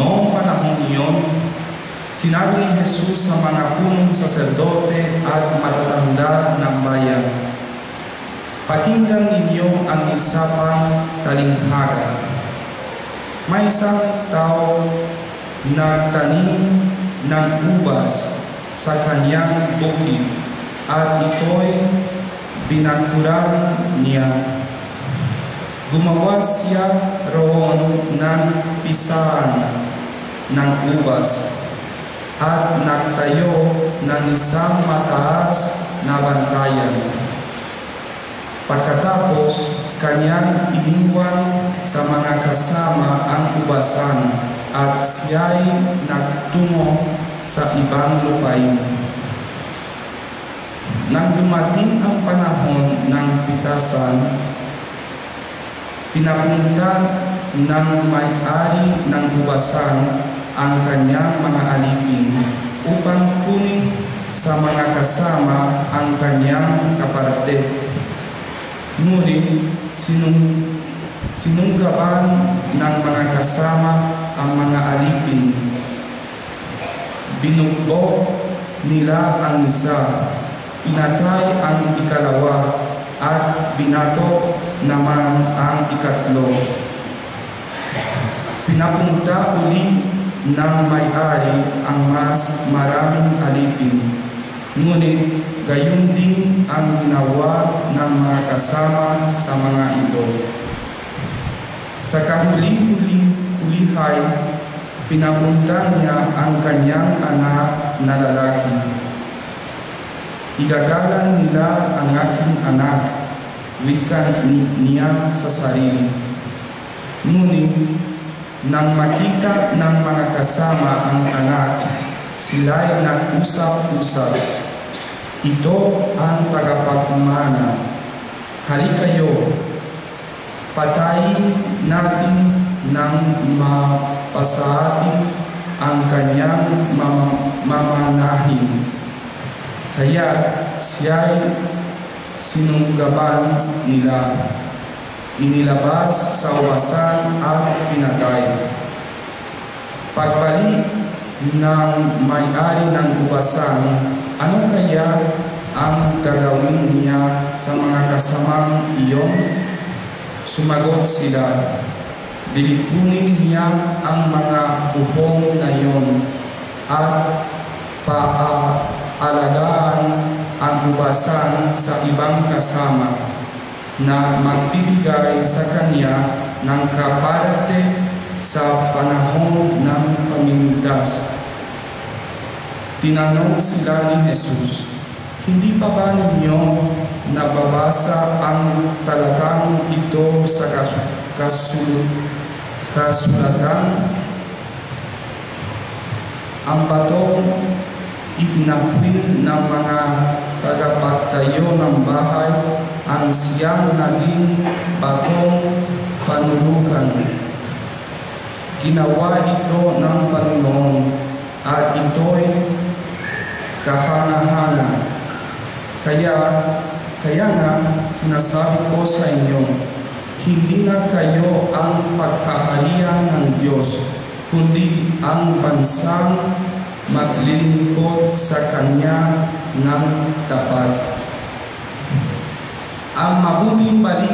Noong panahon iyon, sinabi ni Jesus sa mga punong saserdote at matatanda ng bayan, "Pakinggan ninyo ang isa pang talinghaga. May isang tao nagtanim ng ubas sa kanyang bukid at ito'y binakuran niya. Gumawa siya roon ng pisahan ng ubas at nagtayo ng isang mataas na bantayan. Pagkatapos, kanyang iniwan sa mga kasama ang ubasan at siya'y nagtungo sa ibang lupain. Nang dumating ang panahon ng pitasan, pinapunta ng may-ari ng ubasan ang kanyang mga alipin upang kunin sa mga kasama ang kanyang kaparte. Ngunit sinunggaban ng mga kasama ang mga alipin. Binugbog nila ang isa, pinatay ang ikalawa, at binato naman ang ikatlo. Pinapunta uli ng may-ari ang mas maraming alipin, ngunit gayon din ang ginawa ng mga kasama sa mga ito. Sa kahuli-hulihay, pinapunta niya ang kanyang anak na lalaki. "Igagalang nila ang aking anak," wika niya sa sarili. Ngunit nang makita ng mga kasama ang anak, sila'y nag-usap-usap, "Ito ang tagapagmana. Halikayo, patayin natin ng mapasaatin ang kanyang mamanahin." Kaya siya'y sinunggaban nila, inilabas sa ubasan at pinatay. Pagbalik ng may-ari ng ubasan, ano kaya ang gagawin niya sa mga kasamang iyon? Sumagot sila, "Lilipunin niya ang mga buhong na iyon at alagaan ang ubasan sa ibang kasama na magbibigay sa kanya ng kaparte sa panahon ng pamimitas." Tinanong sila ni Jesus, "Hindi pa ba ninyo nababasa ang talatang ito sa kasulatan? Ang batong itinakwil ng mga tagapagtayo ng bahay ang siyang naging batong panulukan. Ginawa ito ng Panginoon at ito'y kahana-hana. Kaya nga sinasabi ko sa inyo, hindi na kayo ang paghaharian ng Diyos, kundi ang bansang maglilingkod sa Kanya ng tapat." Ang mabuting balita